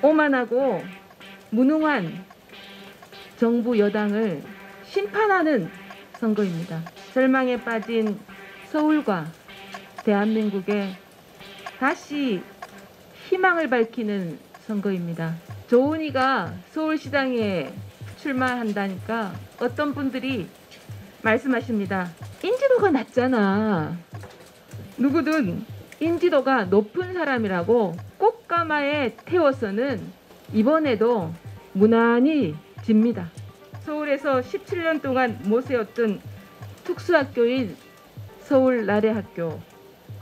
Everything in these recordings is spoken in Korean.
오만하고 무능한 정부 여당을 심판하는 선거입니다. 절망에 빠진 서울과 대한민국에 다시 희망을 밝히는 선거입니다. 조은희가 서울시장에 출마한다니까 어떤 분들이 말씀하십니다. 인지도가 낮잖아. 누구든 인지도가 높은 사람이라고 꽃가마에 태워서는 이번에도 무난히 집니다. 서울에서 17년 동안 모세였던 특수학교인 서울나래학교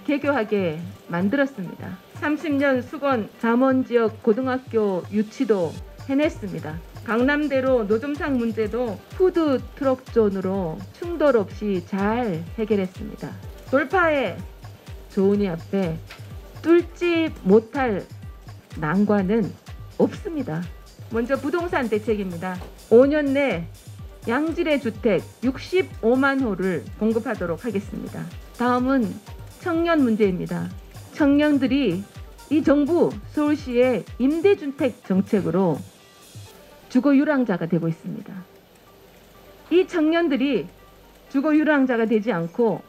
개교하게 만들었습니다. 30년 수건 잠원지역 고등학교 유치도 해냈습니다. 강남대로 노점상 문제도 푸드트럭존으로 충돌 없이 잘 해결했습니다. 돌파해 조은희 앞에 뚫지 못할 난관은 없습니다. 먼저 부동산 대책입니다. 5년 내 양질의 주택 65만 호를 공급하도록 하겠습니다. 다음은 청년 문제입니다. 청년들이 이 정부 서울시의 임대주택 정책으로 주거유랑자가 되고 있습니다. 이 청년들이 주거유랑자가 되지 않고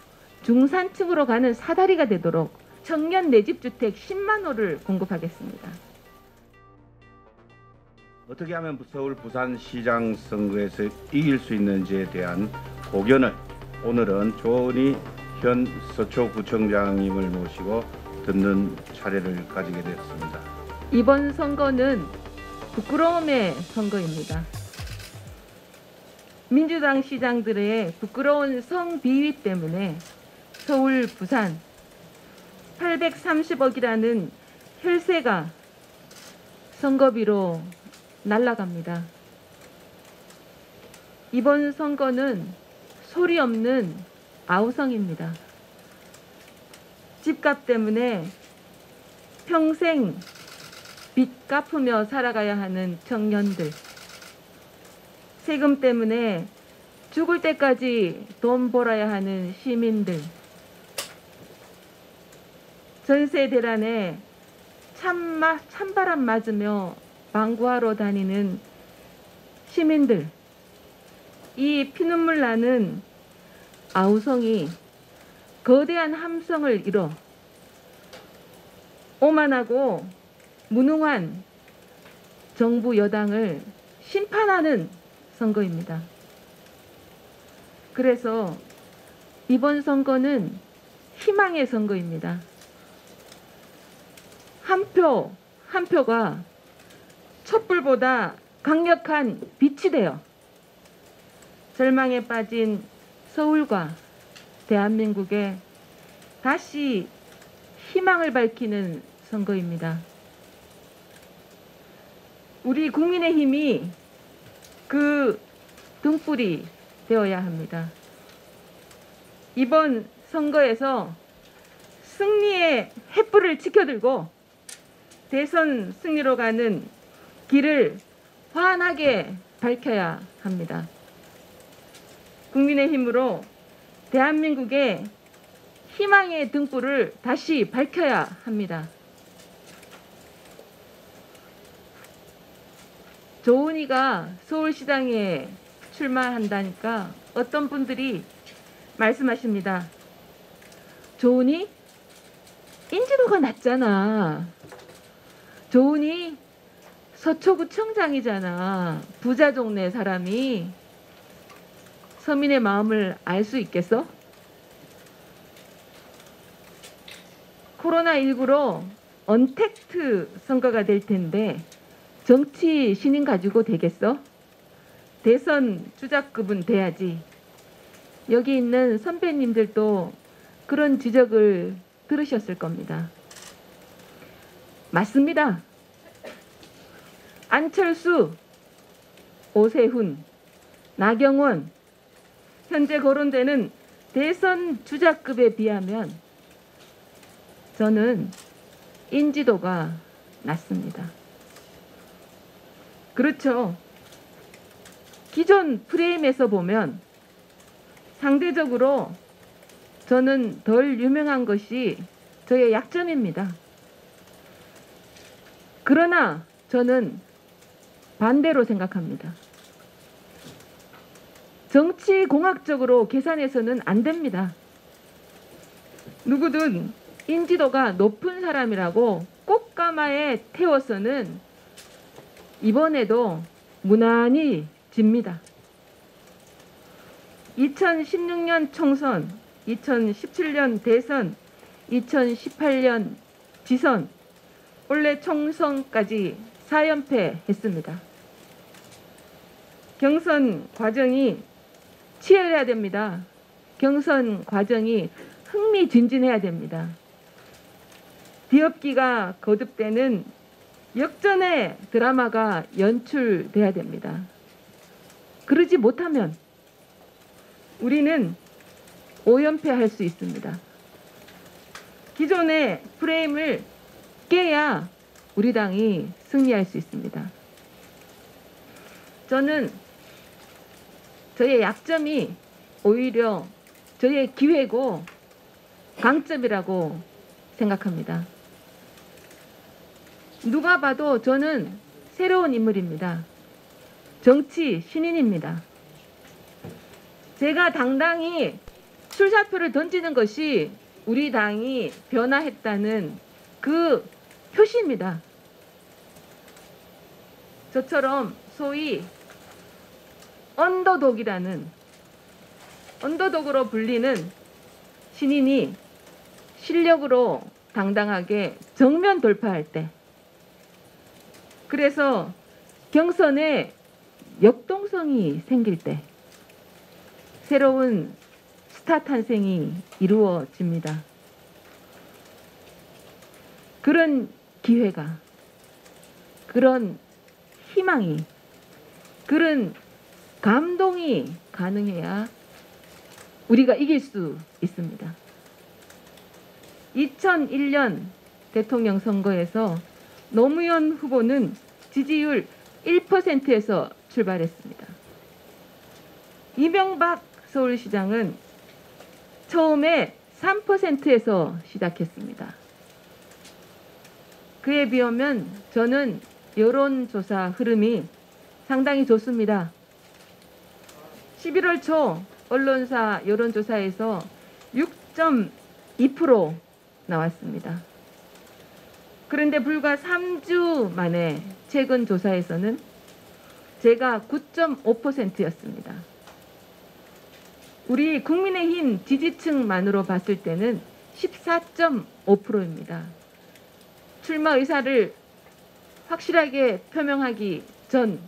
중산층으로 가는 사다리가 되도록 청년 내집주택 10만 호를 공급하겠습니다. 어떻게 하면 서울 부산시장 선거에서 이길 수 있는지에 대한 고견을 오늘은 조은희 현 서초구청장님을 모시고 듣는 차례를 가지게 되었습니다. 이번 선거는 부끄러움의 선거입니다. 민주당 시장들의 부끄러운 성비위 때문에 서울, 부산 830억이라는 혈세가 선거비로 날아갑니다. 이번 선거는 소리 없는 아우성입니다. 집값 때문에 평생 빚 갚으며 살아가야 하는 청년들, 세금 때문에 죽을 때까지 돈 벌어야 하는 시민들, 전세 대란에 찬바람 맞으며 방구하러 다니는 시민들, 이 피눈물 나는 아우성이 거대한 함성을 이뤄 오만하고 무능한 정부 여당을 심판하는 선거입니다. 그래서 이번 선거는 희망의 선거입니다. 한 표 한 표가 촛불보다 강력한 빛이 되어 절망에 빠진 서울과 대한민국에 다시 희망을 밝히는 선거입니다. 우리 국민의힘이 그 등불이 되어야 합니다. 이번 선거에서 승리의 횃불을 지켜들고 대선 승리로 가는 길을 환하게 밝혀야 합니다. 국민의힘으로 대한민국의 희망의 등불을 다시 밝혀야 합니다. 조은희가 서울시장에 출마한다니까 어떤 분들이 말씀하십니다. 조은희? 인지도가 낮잖아. 조은희 서초구청장이잖아. 부자 동네 사람이 서민의 마음을 알 수 있겠어? 코로나19로 언택트 선거가 될 텐데 정치 신인 가지고 되겠어? 대선 주자급은 돼야지. 여기 있는 선배님들도 그런 지적을 들으셨을 겁니다. 맞습니다. 안철수, 오세훈, 나경원 현재 거론되는 대선 주자급에 비하면 저는 인지도가 낮습니다. 그렇죠. 기존 프레임에서 보면 상대적으로 저는 덜 유명한 것이 저의 약점입니다. 그러나 저는 반대로 생각합니다. 정치공학적으로 계산해서는 안 됩니다. 누구든 인지도가 높은 사람이라고 꽃가마에 태워서는 이번에도 무난히 집니다. 2016년 총선, 2017년 대선, 2018년 지선, 올해 총선까지 4연패 했습니다. 경선 과정이 치열해야 됩니다. 경선 과정이 흥미진진해야 됩니다. 뒤엎기가 거듭되는 역전의 드라마가 연출돼야 됩니다. 그러지 못하면 우리는 5연패할 수 있습니다. 기존의 프레임을 깨야 우리 당이 승리할 수 있습니다. 저는 저의 약점이 오히려 저의 기회고 강점이라고 생각합니다. 누가 봐도 저는 새로운 인물입니다. 정치 신인입니다. 제가 당당히 출사표를 던지는 것이 우리 당이 변화했다는 그 표시입니다. 저처럼 소위 언더독으로 불리는 신인이 실력으로 당당하게 정면 돌파할 때, 그래서 경선에 역동성이 생길 때 새로운 스타 탄생이 이루어집니다. 그런 기회가, 그런 희망이, 그런 감동이 가능해야 우리가 이길 수 있습니다. 2001년 대통령 선거에서 노무현 후보는 지지율 1%에서 출발했습니다. 이명박 서울시장은 처음에 3%에서 시작했습니다. 그에 비하면 저는 여론조사 흐름이 상당히 좋습니다. 11월 초 언론사 여론조사에서 6.2% 나왔습니다. 그런데 불과 3주 만에 최근 조사에서는 제가 9.5%였습니다. 우리 국민의힘 지지층만으로 봤을 때는 14.5%입니다. 출마 의사를 확실하게 표명하기 전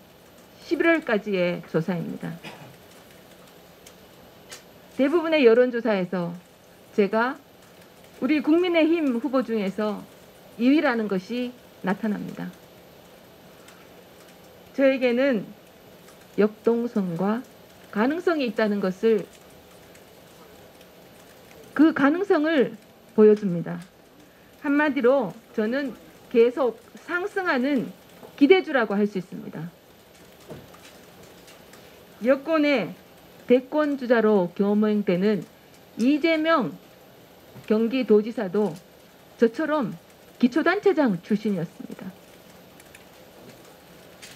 11월까지의 조사입니다. 대부분의 여론조사에서 제가 우리 국민의힘 후보 중에서 2위라는 것이 나타납니다. 저에게는 역동성과 가능성이 있다는 것을, 그 가능성을 보여줍니다. 한마디로 저는 계속 상승하는 기대주라고 할 수 있습니다. 여권의 대권주자로 겸응되는 이재명 경기도지사도 저처럼 기초단체장 출신이었습니다.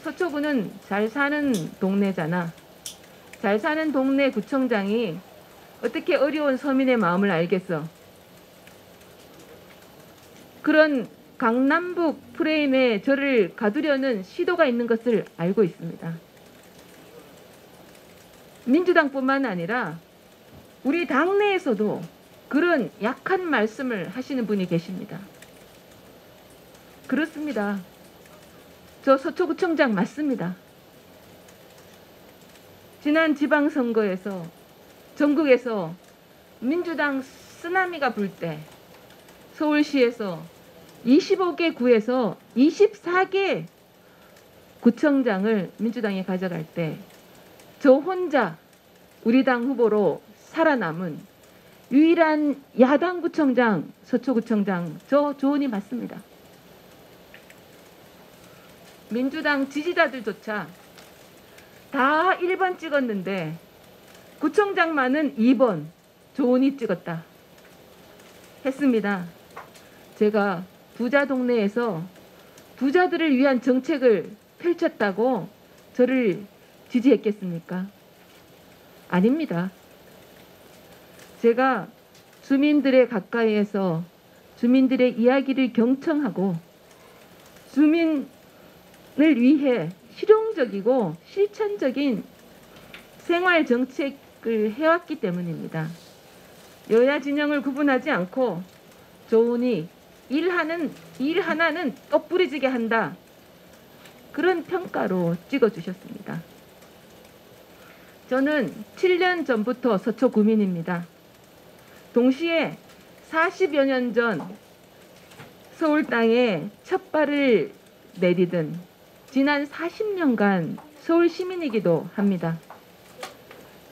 서초구는 잘 사는 동네잖아. 잘 사는 동네 구청장이 어떻게 어려운 서민의 마음을 알겠어. 그런 강남북 프레임에 저를 가두려는 시도가 있는 것을 알고 있습니다. 민주당뿐만 아니라 우리 당내에서도 그런 약한 말씀을 하시는 분이 계십니다. 그렇습니다. 저 서초구청장 맞습니다. 지난 지방선거에서 전국에서 민주당 쓰나미가 불 때 서울시에서 25개 구에서 24개 구청장을 민주당이 가져갈 때 저 혼자 우리 당 후보로 살아남은 유일한 야당 구청장, 서초구청장, 저 조은이 맞습니다. 민주당 지지자들조차 다 1번 찍었는데 구청장만은 2번 조은이 찍었다 했습니다. 제가 부자 동네에서 부자들을 위한 정책을 펼쳤다고 저를 지지했겠습니까? 아닙니다. 제가 주민들의 가까이에서 주민들의 이야기를 경청하고 주민을 위해 실용적이고 실천적인 생활 정책을 해왔기 때문입니다. 여야 진영을 구분하지 않고 조은희 일 하나는 똑부러지게 한다. 그런 평가로 찍어주셨습니다. 저는 7년 전부터 서초 구민입니다. 동시에 40여 년 전 서울 땅에 첫 발을 내디딘 지난 40년간 서울 시민이기도 합니다.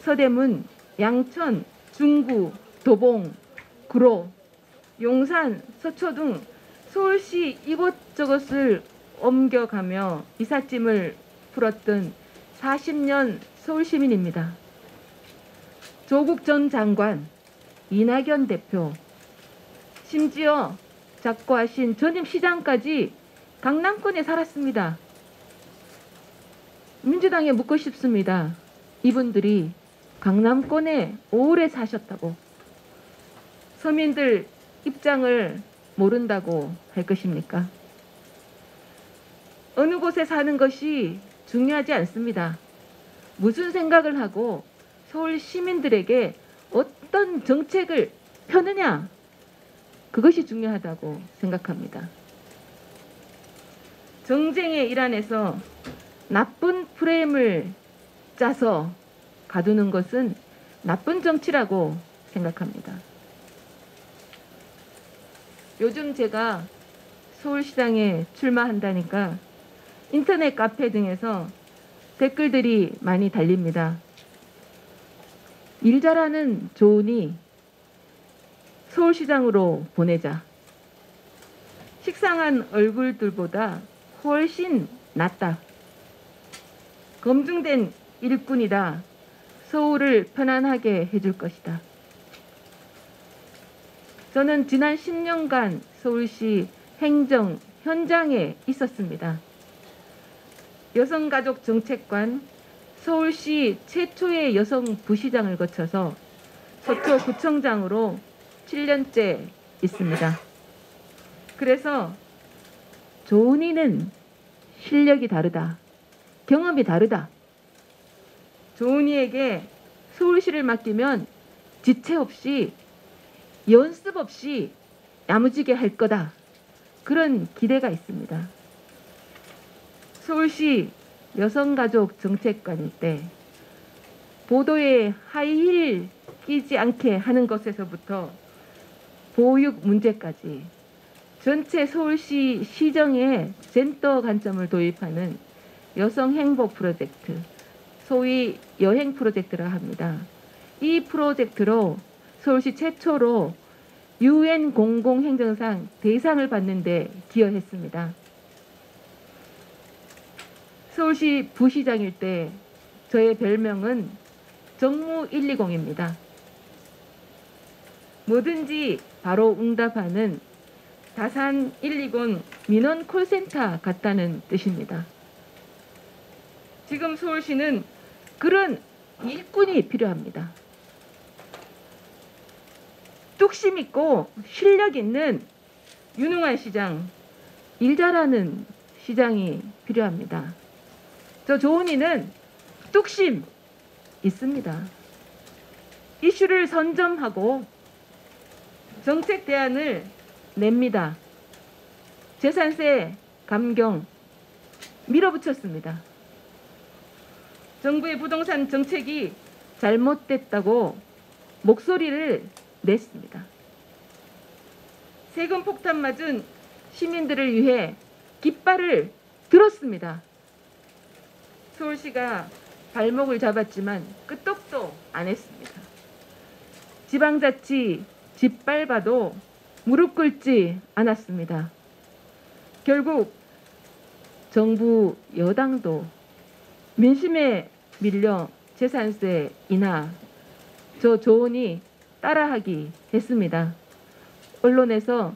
서대문, 양천, 중구, 도봉, 구로, 용산, 서초 등 서울시 이곳저곳을 옮겨가며 이삿짐을 풀었던 40년 서울시민입니다. 조국 전 장관, 이낙연 대표, 심지어 작고하신 전임 시장까지 강남권에 살았습니다. 민주당에 묻고 싶습니다. 이분들이 강남권에 오래 사셨다고 서민들 입장을 모른다고 할 것입니까? 어느 곳에 사는 것이 중요하지 않습니다. 무슨 생각을 하고 서울 시민들에게 어떤 정책을 펴느냐, 그것이 중요하다고 생각합니다. 정쟁의 일환에서 나쁜 프레임을 짜서 가두는 것은 나쁜 정치라고 생각합니다. 요즘 제가 서울시장에 출마한다니까 인터넷 카페 등에서 댓글들이 많이 달립니다. 일 잘하는 조은희 서울시장으로 보내자. 식상한 얼굴들보다 훨씬 낫다. 검증된 일꾼이다. 서울을 편안하게 해줄 것이다. 저는 지난 10년간 서울시 행정 현장에 있었습니다. 여성가족 정책관, 서울시 최초의 여성 부시장을 거쳐서 서초구청장으로 7년째 있습니다. 그래서 조은희는 실력이 다르다. 경험이 다르다. 조은희에게 서울시를 맡기면 지체 없이 연습 없이 야무지게 할 거다. 그런 기대가 있습니다. 서울시 여성가족 정책관일 때 보도에 하이힐 끼지 않게 하는 것에서부터 보육 문제까지 전체 서울시 시정에 젠더 관점을 도입하는 여성 행복 프로젝트, 소위 여행 프로젝트라 합니다. 이 프로젝트로 서울시 최초로 UN 공공행정상 대상을 받는 데 기여했습니다. 서울시 부시장일 때 저의 별명은 정무 120입니다. 뭐든지 바로 응답하는 다산 120 민원 콜센터 같다는 뜻입니다. 지금 서울시는 그런 일꾼이 필요합니다. 뚝심 있고 실력 있는 유능한 시장, 일 잘하는 시장이 필요합니다. 저 조은희는 뚝심 있습니다. 이슈를 선점하고 정책 대안을 냅니다. 재산세 감경 밀어붙였습니다. 정부의 부동산 정책이 잘못됐다고 목소리를 냈습니다. 세금 폭탄 맞은 시민들을 위해 깃발을 들었습니다. 서울시가 발목을 잡았지만 끄떡도 안 했습니다. 지방자치 짓밟아도 무릎 꿇지 않았습니다. 결국 정부 여당도 민심에 밀려 재산세 인하 저 조은희 따라하기 했습니다. 언론에서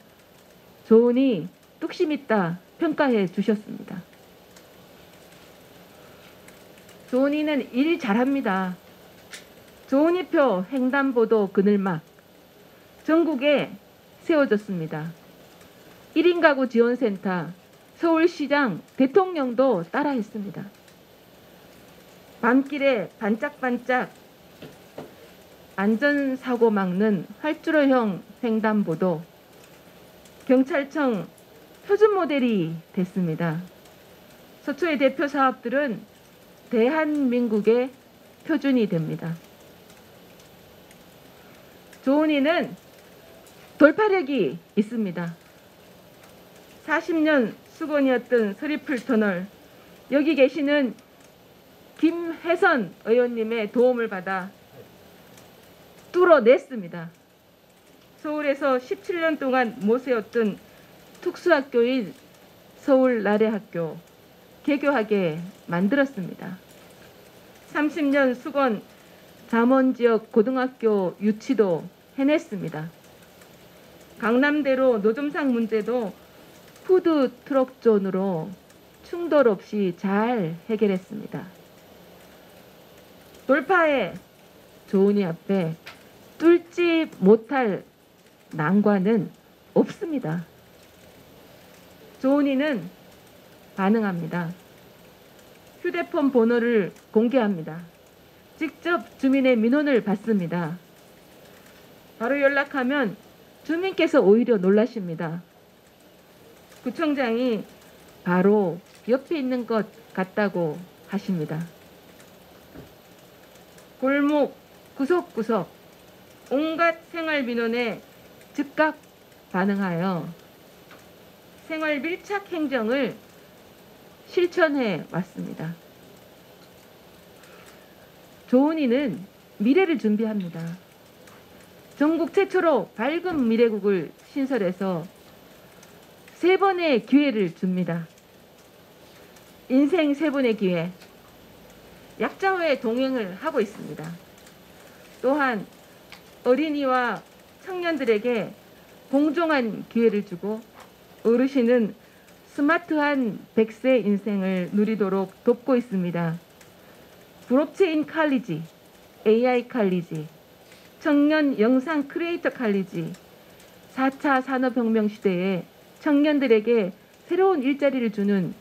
조은희 뚝심 있다 평가해 주셨습니다. 조은이는 일 잘합니다. 조은이표 횡단보도 그늘막 전국에 세워졌습니다. 1인 가구 지원센터, 서울시장, 대통령도 따라했습니다. 밤길에 반짝반짝 안전사고 막는 활주로형 횡단보도, 경찰청 표준 모델이 됐습니다. 서초의 대표 사업들은 대한민국의 표준이 됩니다. 조은이는 돌파력이 있습니다. 40년 수건이었던 서리풀 터널, 여기 계시는 김혜선 의원님의 도움을 받아 뚫어냈습니다. 서울에서 17년 동안 못 세웠던 특수학교인 서울나래학교 개교하게 만들었습니다. 30년 수건 잠원지역 고등학교 유치도 해냈습니다. 강남대로 노점상 문제도 푸드트럭존으로 충돌 없이 잘 해결했습니다. 돌파의 조은이 앞에 뚫지 못할 난관은 없습니다. 조은이는 반응합니다. 휴대폰 번호를 공개합니다. 직접 주민의 민원을 받습니다. 바로 연락하면 주민께서 오히려 놀라십니다. 구청장이 바로 옆에 있는 것 같다고 하십니다. 골목 구석구석 온갖 생활 민원에 즉각 반응하여 생활 밀착 행정을 실천해 왔습니다. 조은이는 미래를 준비합니다. 전국 최초로 밝은 미래국을 신설해서 3번의 기회를 줍니다. 인생 3번의 기회. 약자와의 동행을 하고 있습니다. 또한 어린이와 청년들에게 공정한 기회를 주고 어르신은 스마트한 100세 인생을 누리도록 돕고 있습니다. 블록체인 칼리지, AI 칼리지, 청년 영상 크리에이터 칼리지, 4차 산업혁명 시대에 청년들에게 새로운 일자리를 주는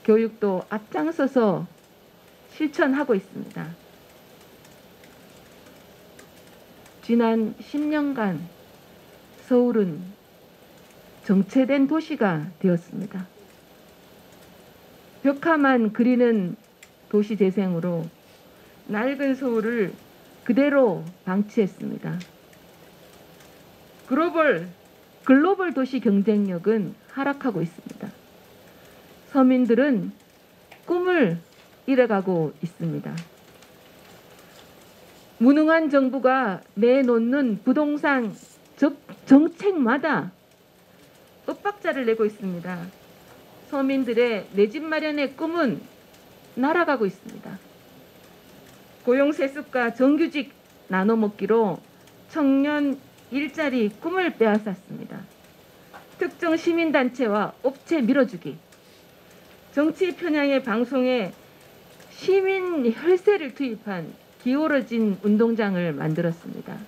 교육도 앞장서서 실천하고 있습니다. 지난 10년간 서울은 정체된 도시가 되었습니다. 벽화만 그리는 도시 재생으로 낡은 서울을 그대로 방치했습니다. 글로벌 도시 경쟁력은 하락하고 있습니다. 서민들은 꿈을 잃어가고 있습니다. 무능한 정부가 내놓는 부동산 정책마다 엇박자를 내고 있습니다. 서민들의 내 집 마련의 꿈은 날아가고 있습니다. 고용세습과 정규직 나눠먹기로 청년 일자리 꿈을 빼앗았습니다. 특정 시민단체와 업체 밀어주기, 정치 편향의 방송에 시민 혈세를 투입한 기울어진 운동장을 만들었습니다.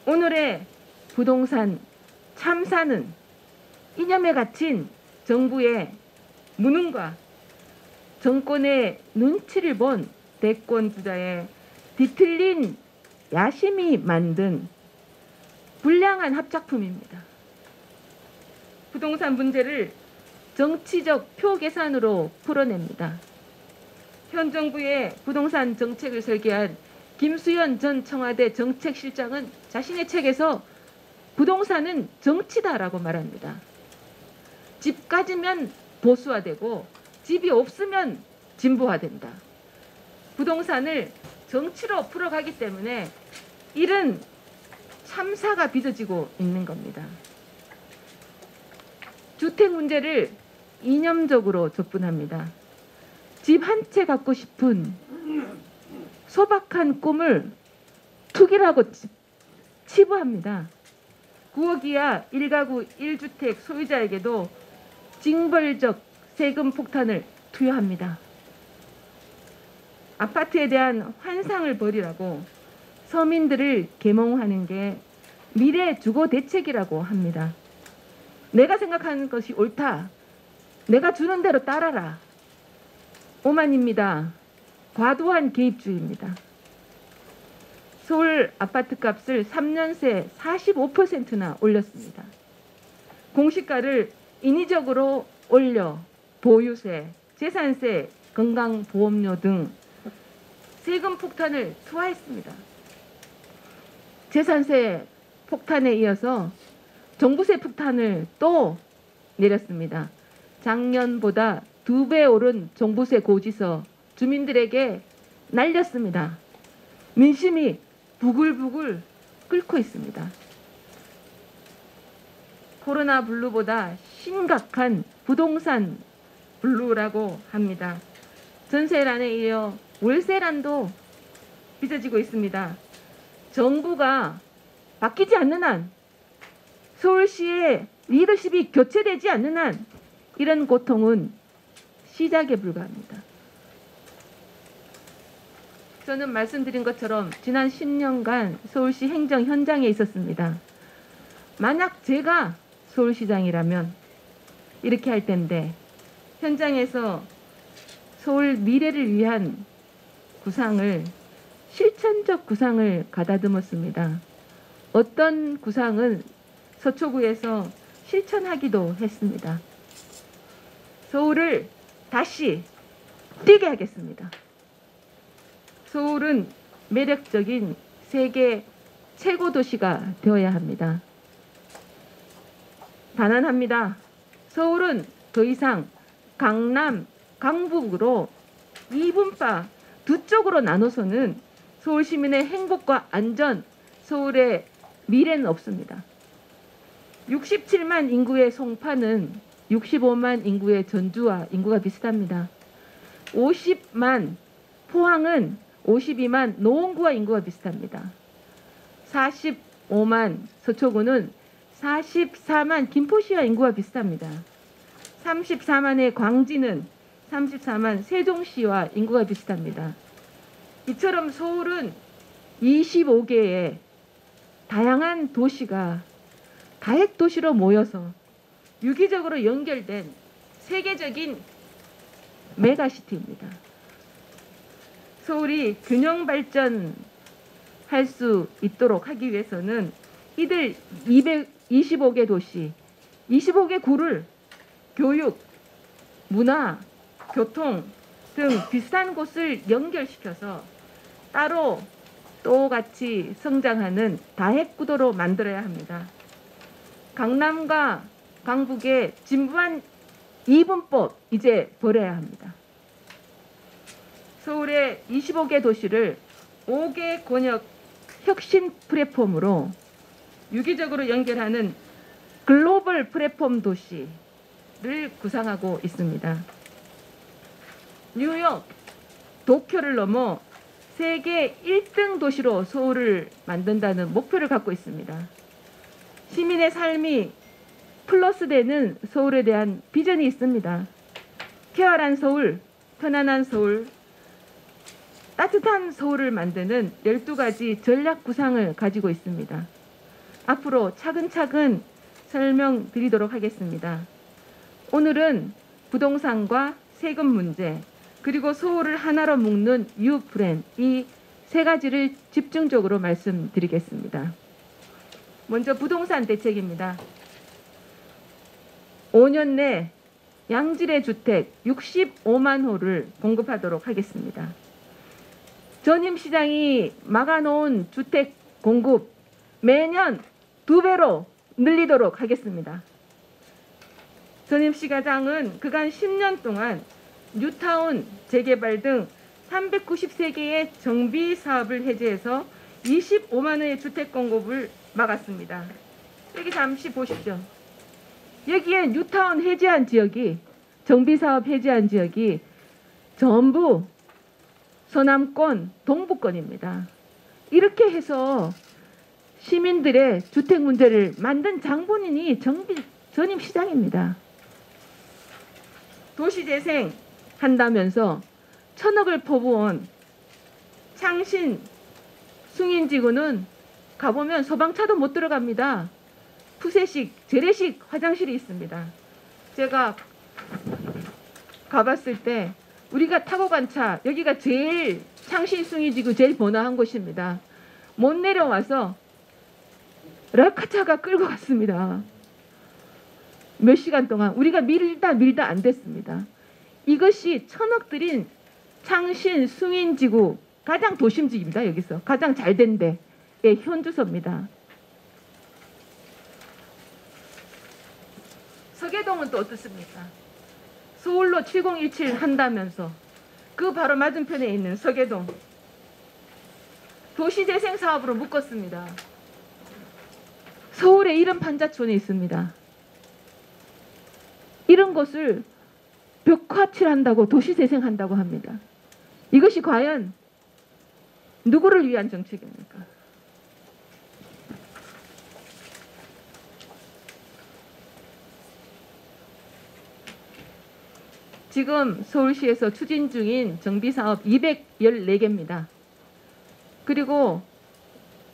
오늘의 부동산 참사는 이념에 갇힌 정부의 무능과 정권의 눈치를 본 대권 주자의 뒤틀린 야심이 만든 불량한 합작품입니다. 부동산 문제를 정치적 표 계산으로 풀어냅니다. 현 정부의 부동산 정책을 설계한 김수현 전 청와대 정책실장은 자신의 책에서 부동산은 정치다라고 말합니다. 집 가지면 보수화되고 집이 없으면 진보화된다. 부동산을 정치로 풀어가기 때문에 이런 참사가 빚어지고 있는 겁니다. 주택 문제를 이념적으로 접근합니다. 집 한 채 갖고 싶은 소박한 꿈을 투기라고 치부합니다. 9억 이하 1가구 1주택 소유자에게도 징벌적 세금 폭탄을 투여합니다. 아파트에 대한 환상을 버리라고 서민들을 계몽하는 게 미래 주거 대책이라고 합니다. 내가 생각하는 것이 옳다. 내가 주는 대로 따라라. 오만입니다. 과도한 개입주의입니다. 서울 아파트 값을 3년 새 45%나 올렸습니다. 공시가를 인위적으로 올려 보유세, 재산세, 건강보험료 등 세금 폭탄을 투하했습니다. 재산세 폭탄에 이어서 종부세 폭탄을 또 내렸습니다. 작년보다 2배 오른 종부세 고지서 주민들에게 날렸습니다. 민심이 부글부글 끓고 있습니다. 코로나 블루보다 심각한 부동산 블루라고 합니다. 전세란에 이어 월세란도 빚어지고 있습니다. 정부가 바뀌지 않는 한, 서울시의 리더십이 교체되지 않는 한 이런 고통은 시작에 불과합니다. 저는 말씀드린 것처럼 지난 10년간 서울시 행정 현장에 있었습니다. 만약 제가 서울시장이라면 이렇게 할 텐데, 현장에서 서울 미래를 위한 구상을, 실천적 구상을 가다듬었습니다. 어떤 구상은 서초구에서 실천하기도 했습니다. 서울을 다시 뛰게 하겠습니다. 서울은 매력적인 세계 최고 도시가 되어야 합니다. 단언합니다. 서울은 더 이상 강남, 강북으로 이분파 두 쪽으로 나눠서는 서울 시민의 행복과 안전, 서울의 미래는 없습니다. 67만 인구의 송파는 65만 인구의 전주와 인구가 비슷합니다. 50만 포항은 52만 노원구와 인구가 비슷합니다. 45만 서초구는 44만 김포시와 인구가 비슷합니다. 34만의 광진은 34만 세종시와 인구가 비슷합니다. 이처럼 서울은 25개의 다양한 도시가 다핵도시로 모여서 유기적으로 연결된 세계적인 메가시티입니다. 서울이 균형 발전할 수 있도록 하기 위해서는 이들 225개 도시, 25개 구를 교육, 문화, 교통 등 비슷한 곳을 연결시켜서 따로 똑같이 성장하는 다핵구도로 만들어야 합니다. 강남과 강북의 진부한 이분법 이제 버려야 합니다. 서울의 25개 도시를 5개 권역 혁신 플랫폼으로 유기적으로 연결하는 글로벌 플랫폼 도시를 구상하고 있습니다. 뉴욕, 도쿄를 넘어 세계 1등 도시로 서울을 만든다는 목표를 갖고 있습니다. 시민의 삶이 플러스되는 서울에 대한 비전이 있습니다. 쾌활한 서울, 편안한 서울, 따뜻한 서울을 만드는 12가지 전략 구상을 가지고 있습니다. 앞으로 차근차근 설명드리도록 하겠습니다. 오늘은 부동산과 세금 문제, 그리고 서울을 하나로 묶는 유브랜, 이 세 가지를 집중적으로 말씀드리겠습니다. 먼저 부동산 대책입니다. 5년 내 양질의 주택 65만 호를 공급하도록 하겠습니다. 전임 시장이 막아놓은 주택 공급 매년 2배로 늘리도록 하겠습니다. 전임 시장은 그간 10년 동안 뉴타운 재개발 등 393개의 정비 사업을 해제해서 25만 호의 주택 공급을 막았습니다. 여기 잠시 보십시오. 여기에 뉴타운 해제한 지역이, 정비 사업 해제한 지역이 전부 서남권, 동부권입니다. 이렇게 해서 시민들의 주택 문제를 만든 장본인이 전임 시장입니다. 도시재생 한다면서 1,000억을 퍼부은 창신 숭인지구는 가보면 소방차도 못 들어갑니다. 푸세식, 재래식 화장실이 있습니다. 제가 가봤을 때 우리가 타고 간 차, 여기가 제일 창신 숭인지구 제일 번화한 곳입니다. 못 내려와서 락카차가 끌고 갔습니다. 몇 시간 동안 우리가 밀다 안 됐습니다. 이것이 1,000억 들인 창신 숭인지구 가장 도심지입니다. 여기서 가장 잘된 데의 현주소입니다. 서계동은 또 어떻습니까? 서울로 7017 한다면서 그 바로 맞은편에 있는 서계동 도시재생 사업으로 묶었습니다. 서울의 이런 판자촌에 있습니다. 이런 것을 벽화칠한다고 도시재생한다고 합니다. 이것이 과연 누구를 위한 정책입니까? 지금 서울시에서 추진 중인 정비사업 214개입니다. 그리고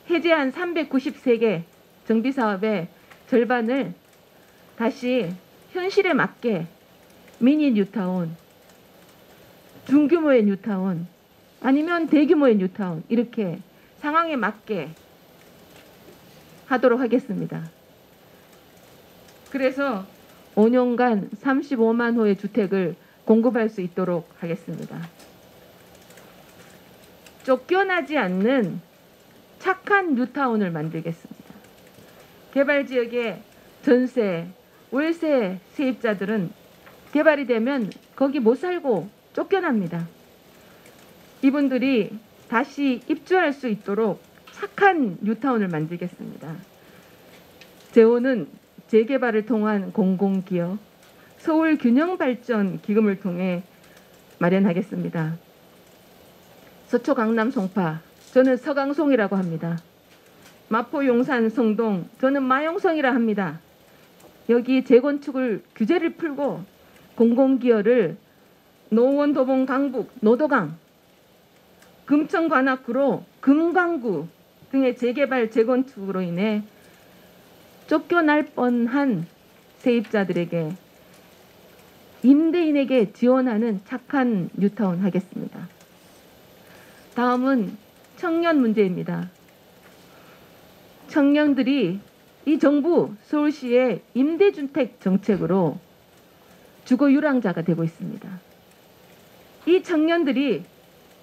해제한 393개 정비사업의 절반을 다시 현실에 맞게 미니 뉴타운, 중규모의 뉴타운, 아니면 대규모의 뉴타운 이렇게 상황에 맞게 하도록 하겠습니다. 그래서 5년간 35만 호의 주택을 공급할 수 있도록 하겠습니다. 쫓겨나지 않는 착한 뉴타운을 만들겠습니다. 개발지역의 전세, 월세 세입자들은 개발이 되면 거기 못 살고 쫓겨납니다. 이분들이 다시 입주할 수 있도록 착한 뉴타운을 만들겠습니다. 제호는 재개발을 통한 공공기업 서울균형발전기금을 통해 마련하겠습니다. 서초 강남 송파, 저는 서강송이라고 합니다. 마포 용산 성동, 저는 마용성이라 합니다. 여기 재건축을 규제를 풀고 공공기여를 노원, 도봉, 강북, 노도강, 금천 관악구로 금강구 등의 재개발 재건축으로 인해 쫓겨날 뻔한 세입자들에게 임대인에게 지원하는 착한 뉴타운 하겠습니다. 다음은 청년 문제입니다. 청년들이 이 정부 서울시의 임대주택 정책으로 주거유랑자가 되고 있습니다. 이 청년들이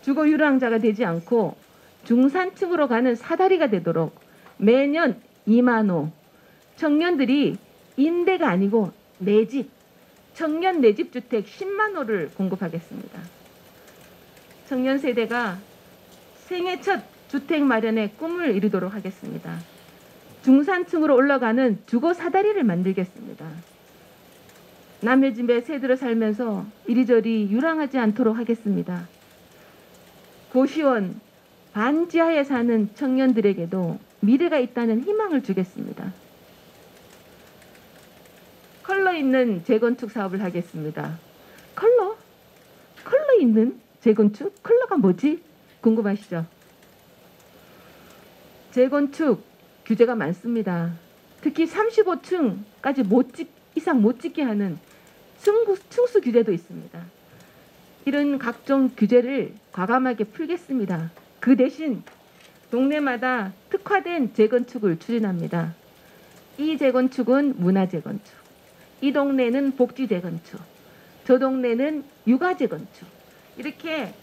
주거유랑자가 되지 않고 중산층으로 가는 사다리가 되도록 매년 2만 호 청년들이 임대가 아니고 내집, 청년 내집 주택 10만 호를 공급하겠습니다. 청년 세대가 생애 첫 주택 마련의 꿈을 이루도록 하겠습니다. 중산층으로 올라가는 주거 사다리를 만들겠습니다. 남의 집에 새들어 살면서 이리저리 유랑하지 않도록 하겠습니다. 고시원 반지하에 사는 청년들에게도 미래가 있다는 희망을 주겠습니다. 컬러 있는 재건축 사업을 하겠습니다. 컬러 있는 재건축? 컬러가 뭐지? 궁금하시죠? 재건축 규제가 많습니다. 특히 35층까지 이상 못 짓게 하는 층수 규제도 있습니다. 이런 각종 규제를 과감하게 풀겠습니다. 그 대신 동네마다 특화된 재건축을 추진합니다. 이 재건축은 문화재건축, 이 동네는 복지재건축, 저 동네는 육아재건축, 이렇게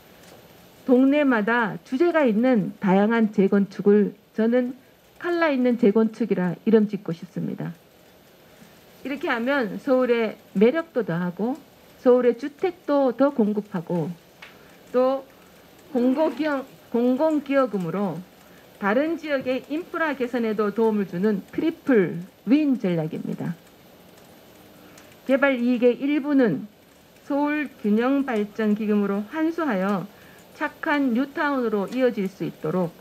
동네마다 주제가 있는 다양한 재건축을 저는 칼라 있는 재건축이라 이름 짓고 싶습니다. 이렇게 하면 서울의 매력도 더하고 서울의 주택도 더 공급하고 또 공공기여금으로 다른 지역의 인프라 개선에도 도움을 주는 트리플 윈 전략입니다. 개발 이익의 일부는 서울균형발전기금으로 환수하여 착한 뉴타운으로 이어질 수 있도록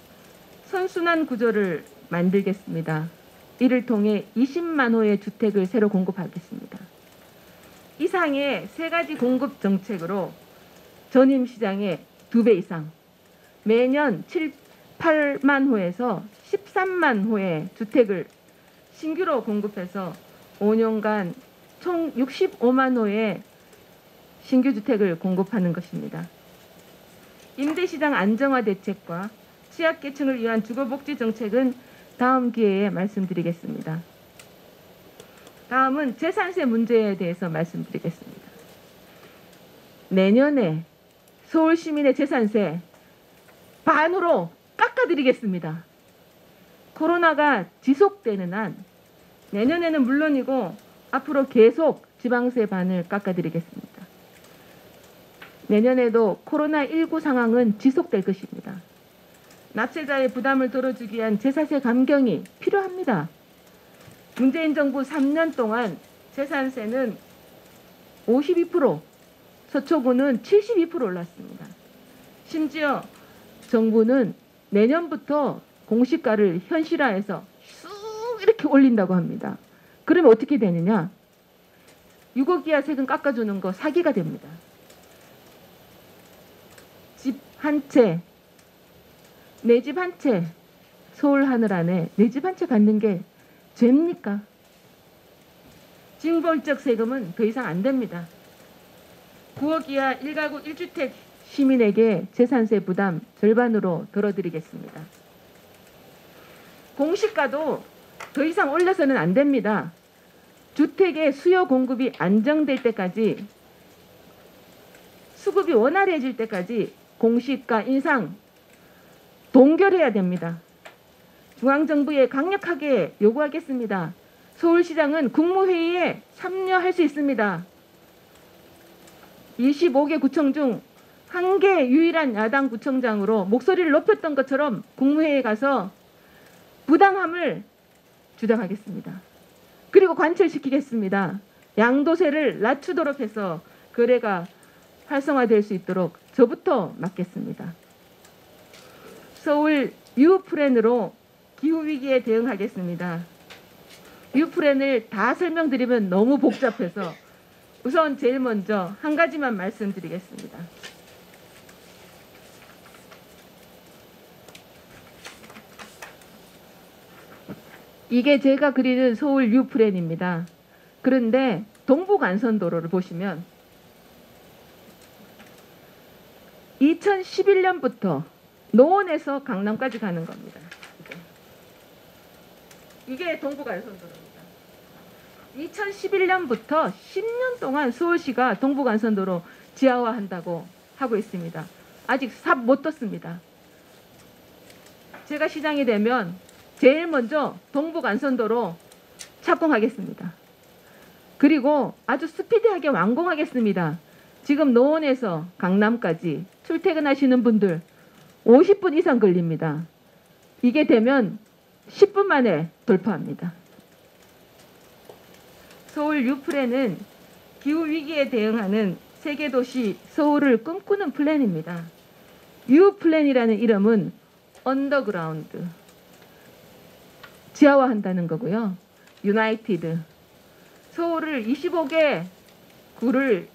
선순환 구조를 만들겠습니다. 이를 통해 20만 호의 주택을 새로 공급하겠습니다. 이상의 세 가지 공급 정책으로 전임시장의 2배 이상, 매년 8만 호에서 13만 호의 주택을 신규로 공급해서 5년간 총 65만 호의 신규 주택을 공급하는 것입니다. 임대시장 안정화 대책과 취약계층을 위한 주거복지 정책은 다음 기회에 말씀드리겠습니다. 다음은 재산세 문제에 대해서 말씀드리겠습니다. 내년에 서울 시민의 재산세 반으로 깎아드리겠습니다. 코로나가 지속되는 한 내년에는 물론이고 앞으로 계속 지방세 반을 깎아드리겠습니다. 내년에도 코로나19 상황은 지속될 것입니다. 납세자의 부담을 덜어주기 위한 재산세 감경이 필요합니다. 문재인 정부 3년 동안 재산세는 52%, 서초구는 72% 올랐습니다. 심지어 정부는 내년부터 공시가를 현실화해서 쑥 이렇게 올린다고 합니다. 그러면 어떻게 되느냐? 6억 이하 세금 깎아주는 거 사기가 됩니다. 집 한 채, 내 집 한 채, 서울 하늘 안에 내 집 한 채 갖는 게 죄입니까? 징벌적 세금은 더 이상 안 됩니다. 9억 이하 1가구 1주택 시민에게 재산세 부담 절반으로 덜어드리겠습니다. 공시가도 더 이상 올려서는 안 됩니다. 주택의 수요 공급이 안정될 때까지, 수급이 원활해질 때까지 공시가 인상 동결해야 됩니다. 중앙정부에 강력하게 요구하겠습니다. 서울시장은 국무회의에 참여할 수 있습니다. 25개 구청 중 한 개 유일한 야당 구청장으로 목소리를 높였던 것처럼 국무회의에 가서 부당함을 주장하겠습니다. 그리고 관철시키겠습니다. 양도세를 낮추도록 해서 거래가 활성화될 수 있도록 저부터 맡겠습니다. 서울 뉴플랜으로 기후위기에 대응하겠습니다. 뉴플랜을 다 설명드리면 너무 복잡해서 우선 제일 먼저 한 가지만 말씀드리겠습니다. 이게 제가 그리는 서울 뉴플랜입니다. 그런데 동부간선도로를 보시면 2011년부터 노원에서 강남까지 가는 겁니다. 이게 동부간선도로입니다. 2011년부터 10년 동안 서울시가 동부간선도로 지하화한다고 하고 있습니다. 아직 삽 못 떴습니다. 제가 시장이 되면 제일 먼저 동부간선도로 착공하겠습니다. 그리고 아주 스피디하게 완공하겠습니다. 지금 노원에서 강남까지 출퇴근하시는 분들 50분 이상 걸립니다. 이게 되면 10분 만에 돌파합니다. 서울 뉴플랜은 기후위기에 대응하는 세계도시 서울을 꿈꾸는 플랜입니다. 뉴플랜이라는 이름은 언더그라운드, 지하화한다는 거고요. 유나이티드, 서울을 25개 구를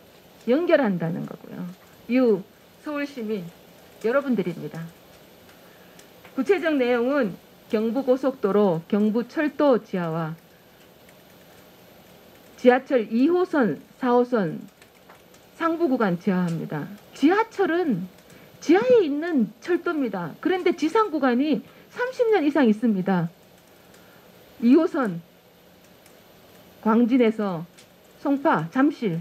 연결한다는 거고요. 유, 서울시민 여러분들입니다. 구체적 내용은 경부고속도로, 경부철도 지하화, 지하철 2호선, 4호선 상부구간 지하화합니다. 지하철은 지하에 있는 철도입니다. 그런데 지상 구간이 30년 이상 있습니다. 2호선 광진에서 송파, 잠실,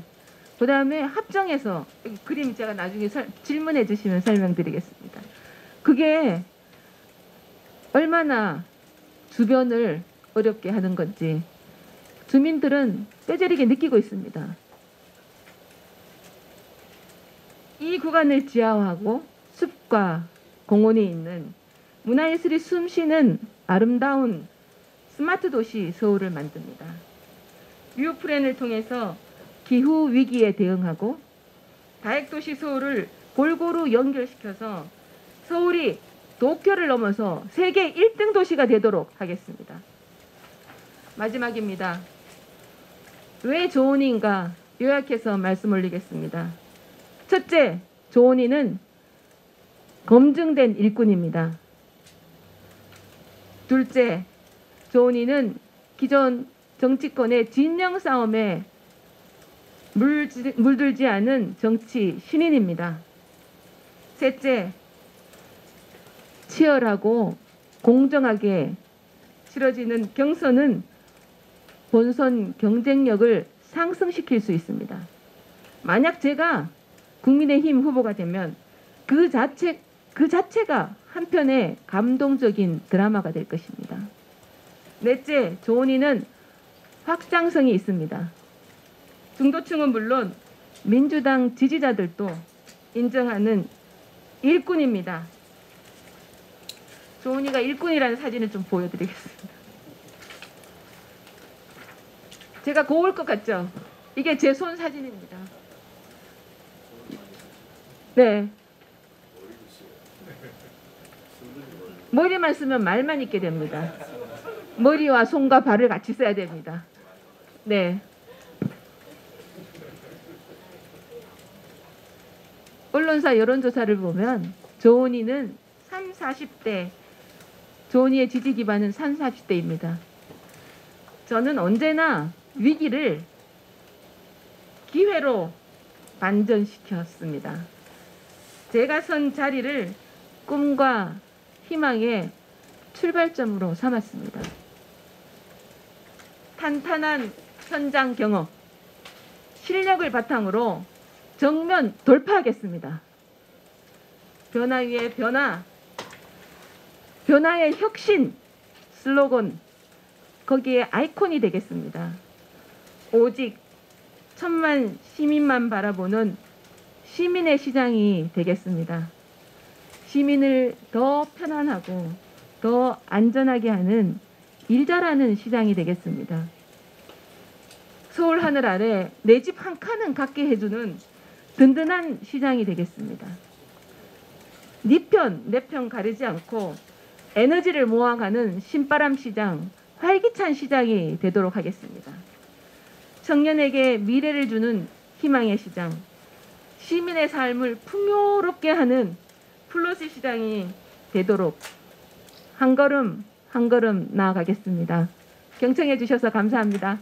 그 다음에 합정에서, 그림 제가 나중에 질문해 주시면 설명드리겠습니다. 그게 얼마나 주변을 어렵게 하는 건지 주민들은 뼈저리게 느끼고 있습니다. 이 구간을 지하화하고 숲과 공원이 있는 문화예술이 숨쉬는 아름다운 스마트 도시 서울을 만듭니다. 뉴플랜을 통해서 기후 위기에 대응하고 다핵도시 서울을 골고루 연결시켜서 서울이 도쿄를 넘어서 세계 1등 도시가 되도록 하겠습니다. 마지막입니다. 왜 조은희인가 요약해서 말씀 올리겠습니다. 첫째, 조은희는 검증된 일꾼입니다. 둘째, 조은희는 기존 정치권의 진영 싸움에 물들지 않은 정치 신인입니다. 셋째, 치열하고 공정하게 치러지는 경선은 본선 경쟁력을 상승시킬 수 있습니다. 만약 제가 국민의힘 후보가 되면 그 자체가 한편의 감동적인 드라마가 될 것입니다. 넷째, 조은희는 확장성이 있습니다. 중도층은 물론 민주당 지지자들도 인정하는 일꾼입니다. 조은희가 일꾼이라는 사진을 좀 보여드리겠습니다. 제가 고울 것 같죠? 이게 제 손 사진입니다. 네. 머리만 쓰면 말만 있게 됩니다. 머리와 손과 발을 같이 써야 됩니다. 네. 언론사 여론조사를 보면 조은희는 30, 40대, 조은희의 지지 기반은 30, 40대입니다. 저는 언제나 위기를 기회로 반전시켰습니다. 제가 선 자리를 꿈과 희망의 출발점으로 삼았습니다. 탄탄한 현장 경험, 실력을 바탕으로 정면 돌파하겠습니다. 변화 위에 변화, 변화의 혁신 슬로건, 거기에 아이콘이 되겠습니다. 오직 1000만 시민만 바라보는 시민의 시장이 되겠습니다. 시민을 더 편안하고 더 안전하게 하는 일 잘하는 시장이 되겠습니다. 서울 하늘 아래 내 집 한 칸은 갖게 해주는 든든한 시장이 되겠습니다. 네 편, 내 편 가리지 않고 에너지를 모아가는 신바람 시장, 활기찬 시장이 되도록 하겠습니다. 청년에게 미래를 주는 희망의 시장, 시민의 삶을 풍요롭게 하는 플러스 시장이 되도록 한 걸음 한 걸음 나아가겠습니다. 경청해 주셔서 감사합니다.